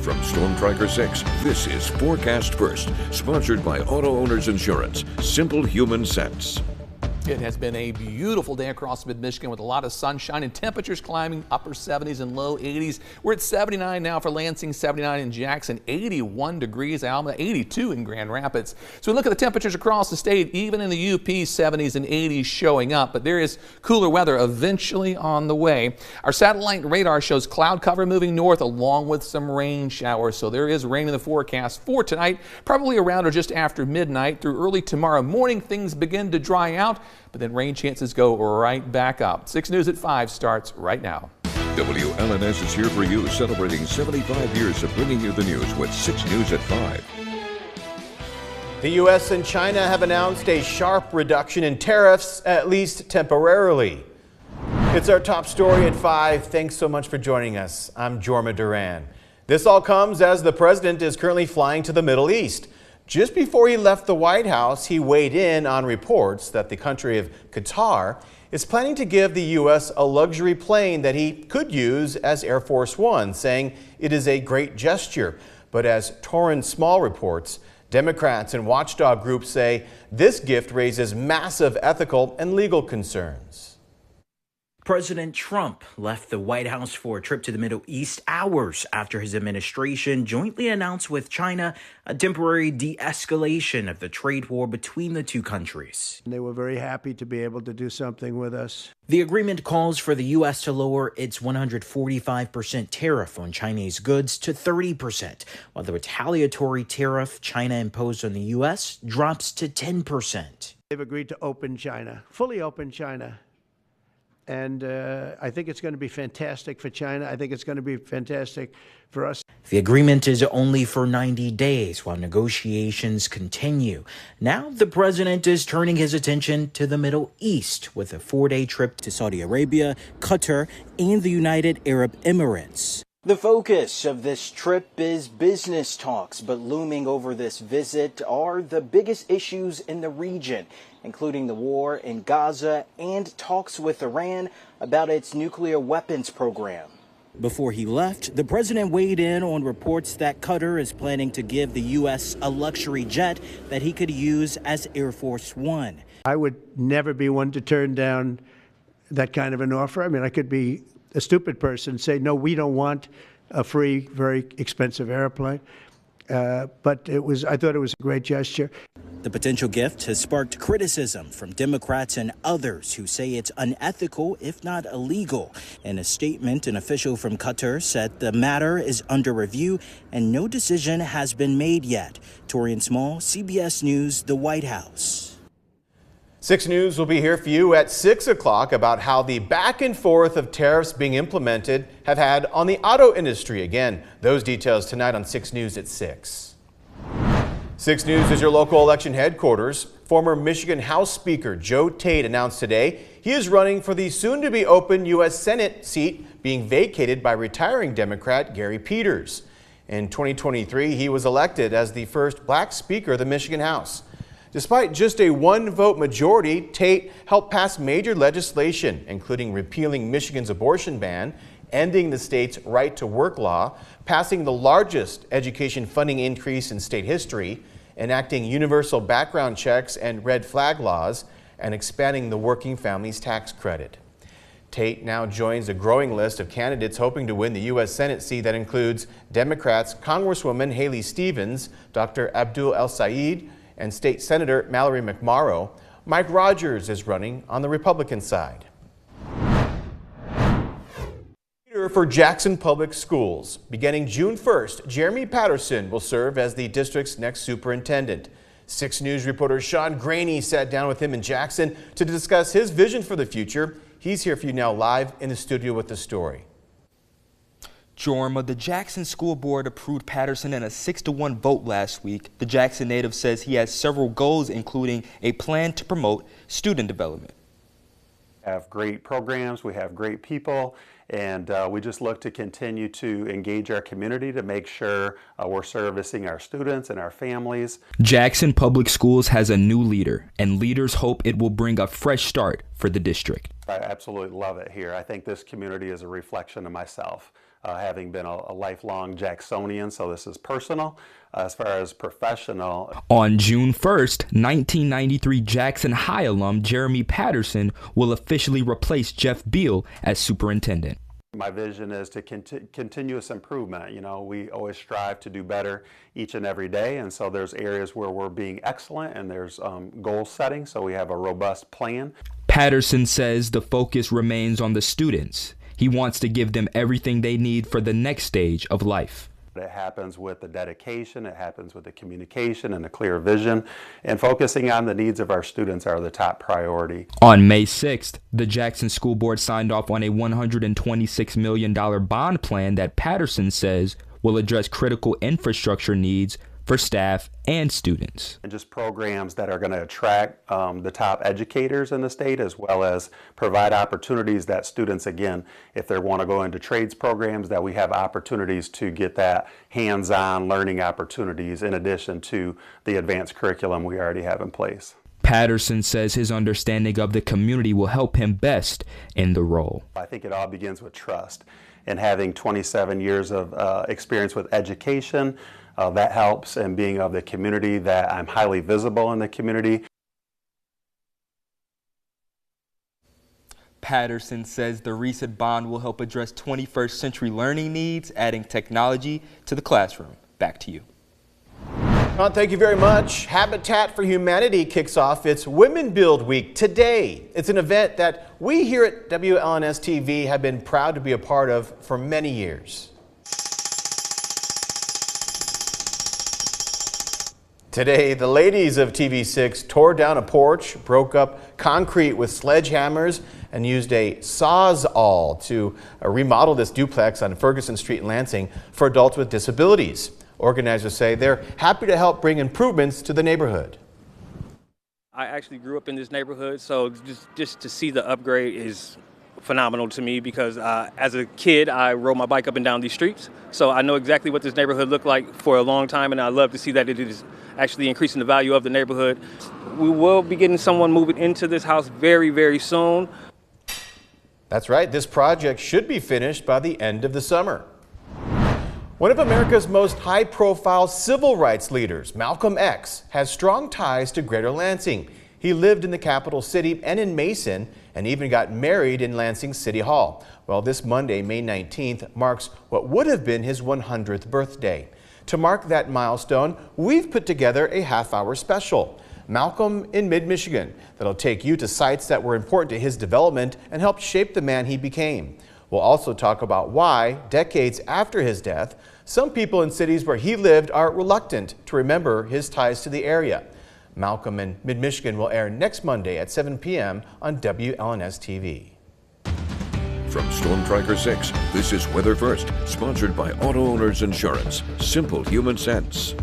From Storm Tracker 6, this is Forecast First, sponsored by Auto Owners Insurance. Simple human sense. It has been a beautiful day across mid-Michigan with a lot of sunshine and temperatures climbing upper 70s and low 80s. We're at 79 now for Lansing, 79 in Jackson, 81 degrees Alma, 82 in Grand Rapids. So we look at the temperatures across the state, even in the UP, 70s and 80s showing up, but there is cooler weather eventually on the way. Our satellite radar shows cloud cover moving north along with some rain showers. So there is rain in the forecast for tonight, probably around or just after midnight. Through early tomorrow morning, things begin to dry out, but then rain chances go right back up. 6 News at 5 starts right now. WLNS is here for you, celebrating 75 years of bringing you the news with 6 News at 5. The U.S. and China have announced a sharp reduction in tariffs, at least temporarily. It's our top story at 5. Thanks so much for joining us. I'm Jorma Duran. This all comes as the president is currently flying to the Middle East. Just before he left the White House, he weighed in on reports that the country of Qatar is planning to give the U.S. a luxury plane that he could use as Air Force One, saying it is a great gesture. But as Torrance Small reports, Democrats and watchdog groups say this gift raises massive ethical and legal concerns. President Trump left the White House for a trip to the Middle East hours after his administration jointly announced with China a temporary de-escalation of the trade war between the two countries. They were very happy to be able to do something with us. The agreement calls for the U.S. to lower its 145% tariff on Chinese goods to 30%, while the retaliatory tariff China imposed on the U.S. drops to 10%. They've agreed to open China, fully open China. And I think it's going to be fantastic for China. I think it's going to be fantastic for us. The agreement is only for 90 days while negotiations continue. Now the president is turning his attention to the Middle East with a 4-day trip to Saudi Arabia, Qatar, and the United Arab Emirates. The focus of this trip is business talks, but looming over this visit are the biggest issues in the region, including the war in Gaza and talks with Iran about its nuclear weapons program. Before he left, the president weighed in on reports that Qatar is planning to give the U.S. a luxury jet that he could use as Air Force One. I would never be one to turn down that kind of an offer. I mean, I could be a stupid person, say, no, we don't want a free, very expensive airplane. But I thought it was a great gesture. The potential gift has sparked criticism from Democrats and others who say it's unethical, if not illegal. In a statement, an official from Qatar said the matter is under review and no decision has been made yet. Torrance Small, CBS News, the White House. 6 News will be here for you at 6 o'clock about how the back and forth of tariffs being implemented have had on the auto industry. Again, those details tonight on 6 News at 6. 6 News is your local election headquarters. Former Michigan House Speaker Joe Tate announced today he is running for the soon-to-be open U.S. Senate seat being vacated by retiring Democrat Gary Peters. In 2023, he was elected as the first black Speaker of the Michigan House. Despite just a 1-vote majority, Tate helped pass major legislation, including repealing Michigan's abortion ban, ending the state's right-to-work law, passing the largest education funding increase in state history, enacting universal background checks and red flag laws, and expanding the working families tax credit. Tate now joins a growing list of candidates hoping to win the U.S. Senate seat that includes Democrats Congresswoman Haley Stevens, Dr. Abdul El-Sayed, and State Senator Mallory McMorrow. Mike Rogers is running on the Republican side. For Jackson Public Schools. Beginning June 1st, Jeremy Patterson will serve as the district's next superintendent. 6 News reporter Sean Graney sat down with him in Jackson to discuss his vision for the future. He's here for you now live in the studio with the story. Jorma, the Jackson School Board approved Patterson in a 6-1 vote last week. The Jackson native says he has several goals, including a plan to promote student development. We have great programs, we have great people, and we just look to continue to engage our community to make sure we're servicing our students and our families. Jackson Public Schools has a new leader, and leaders hope it will bring a fresh start for the district. I absolutely love it here. I think this community is a reflection of myself. having been a lifelong Jacksonian, so this is personal. As far as professional. On June 1st, 1993 Jackson High alum Jeremy Patterson will officially replace Jeff Beal as superintendent. My vision is to continuous improvement. You know, we always strive to do better each and every day, and so there's areas where we're being excellent and there's goal setting, so we have a robust plan. Patterson says the focus remains on the students. He wants to give them everything they need for the next stage of life. It happens with the dedication, it happens with the communication and a clear vision, and focusing on the needs of our students are the top priority. On May 6th, the Jackson School Board signed off on a $126 million bond plan that Patterson says will address critical infrastructure needs for staff and students. And just programs that are going to attract the top educators in the state, as well as provide opportunities that students, again, if they want to go into trades programs, that we have opportunities to get that hands-on learning opportunities in addition to the advanced curriculum we already have in place. Patterson says his understanding of the community will help him best in the role. I think it all begins with trust, and having 27 years of experience with education, that helps, and being of the community, that I'm highly visible in the community. Patterson says the recent bond will help address 21st century learning needs, adding technology to the classroom. Back to you. Thank you very much. Habitat for Humanity kicks off its Women Build Week today. It's an event that we here at WLNS TV have been proud to be a part of for many years. Today, the ladies of TV6 tore down a porch, broke up concrete with sledgehammers, and used a Sawzall to remodel this duplex on Ferguson Street in Lansing for adults with disabilities. Organizers say they're happy to help bring improvements to the neighborhood. I actually grew up in this neighborhood, so just to see the upgrade is phenomenal to me, because as a kid I rode my bike up and down these streets, so I know exactly what this neighborhood looked like for a long time, and I love to see that it is actually increasing the value of the neighborhood. We will be getting someone moving into this house very, very soon. That's right, this project should be finished by the end of the summer. One of America's most high-profile civil rights leaders, Malcolm X, has strong ties to Greater Lansing. He lived in the capital city and in Mason, and even got married in Lansing City Hall. Well, this Monday, May 19th, marks what would have been his 100th birthday. To mark that milestone, we've put together a half-hour special, Malcolm in Mid-Michigan, that'll take you to sites that were important to his development and helped shape the man he became. We'll also talk about why, decades after his death, some people in cities where he lived are reluctant to remember his ties to the area. Malcolm in Mid-Michigan will air next Monday at 7 p.m. on WLNS TV. From Storm Tracker 6, this is Weather First, sponsored by Auto Owners Insurance. Simple human sense.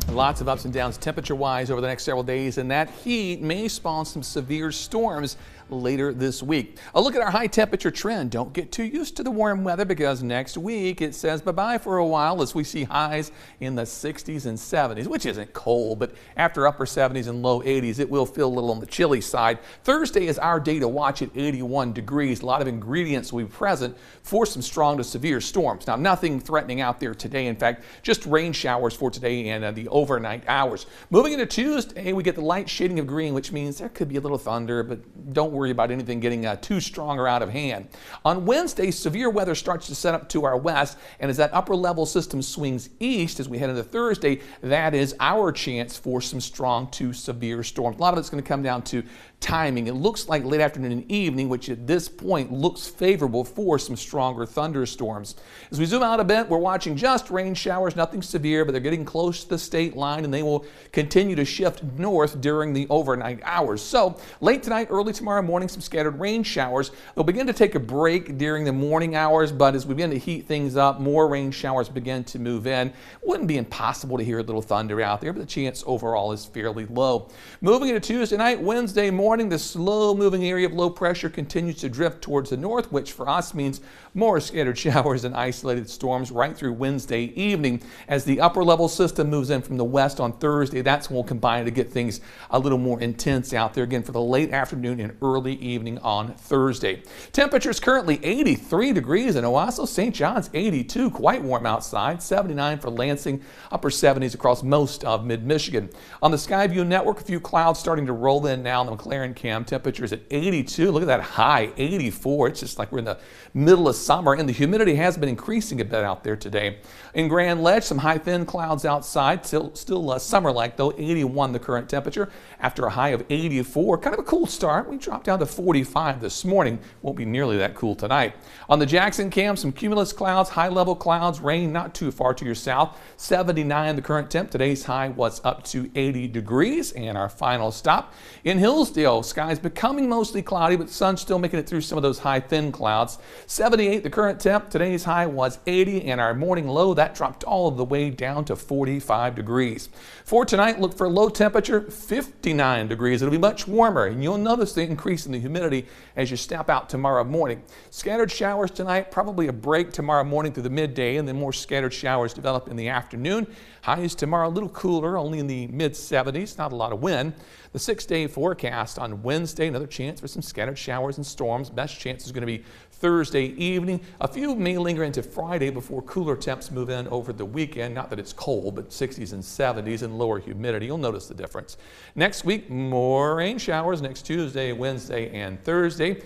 Lots of ups and downs temperature-wise over the next several days, and that heat may spawn some severe storms later this week. A look at our high temperature trend. Don't get too used to the warm weather, because next week it says bye-bye for a while as we see highs in the 60s and 70s, which isn't cold, but after upper 70s and low 80s, it will feel a little on the chilly side. Thursday is our day to watch at 81 degrees. A lot of ingredients will be present for some strong to severe storms. Now, nothing threatening out there today. In fact, just rain showers for today and the overnight hours. Moving into Tuesday, we get the light shading of green, which means there could be a little thunder, but don't worry about anything getting too strong or out of hand. On Wednesday, severe weather starts to set up to our west, and as that upper level system swings east as we head into Thursday, that is our chance for some strong to severe storms. A lot of it's going to come down to timing. It looks like late afternoon and evening, which at this point looks favorable for some stronger thunderstorms. As we zoom out a bit, we're watching just rain showers, nothing severe, but they're getting close to the state line, and they will continue to shift north during the overnight hours. So late tonight, early tomorrow morning, some scattered rain showers. They'll begin to take a break during the morning hours, but as we begin to heat things up, more rain showers begin to move in. Wouldn't be impossible to hear a little thunder out there, but the chance overall is fairly low. Moving into Tuesday night, Wednesday morning, the slow moving area of low pressure continues to drift towards the north, which for us means more scattered showers and isolated storms right through Wednesday evening. As the upper level system moves in from the west on Thursday, that's when we'll combine to get things a little more intense out there again for the late afternoon and early early evening on Thursday. Temperatures currently 83 degrees in Owasso, St. John's 82, quite warm outside, 79 for Lansing, upper 70s across most of mid-Michigan. On the Skyview network, a few clouds starting to roll in now on the McLaren cam. Temperatures at 82. Look at that high, 84. It's just like we're in the middle of summer, and the humidity has been increasing a bit out there today. In Grand Ledge, some high thin clouds outside, still summer-like though, 81 the current temperature after a high of 84. Kind of a cool start. We dropped down to 45 this morning. Won't be nearly that cool tonight. On the Jackson cam, some cumulus clouds, high-level clouds, rain not too far to your south. 79 the current temp. Today's high was up to 80 degrees. And our final stop in Hillsdale, skies becoming mostly cloudy, but sun still making it through some of those high thin clouds. 78 the current temp. Today's high was 80, and our morning low that dropped all of the way down to 45 degrees. For tonight, look for a low temperature 59 degrees. It'll be much warmer, and you'll notice the increase in the humidity as you step out tomorrow morning. Scattered showers tonight, probably a break tomorrow morning through the midday, and then more scattered showers develop in the afternoon. Highs tomorrow a little cooler, only in the mid-70s, not a lot of wind. The 6-day forecast on Wednesday, another chance for some scattered showers and storms. Best chance is going to be Thursday evening. A few may linger into Friday before cooler temps move in over the weekend. Not that it's cold, but 60s and 70s and lower humidity. You'll notice the difference. Next week, more rain showers next Tuesday, Wednesday, and Thursday.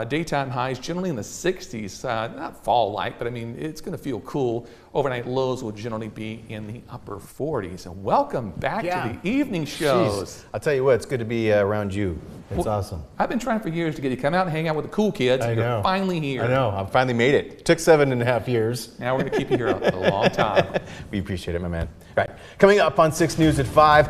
Daytime highs generally in the 60s, not fall-like, but I mean, it's going to feel cool. Overnight lows will generally be in the upper 40s. And welcome back to the evening shows. Jeez. I'll tell you what, it's good to be around you. It's awesome. I've been trying for years to get you to come out and hang out with the cool kids. I know. You're finally here. I know. I finally made it. Took 7.5 years. Now we're going to keep you here a long time. We appreciate it, my man. All right. Coming up on 6 News at 5.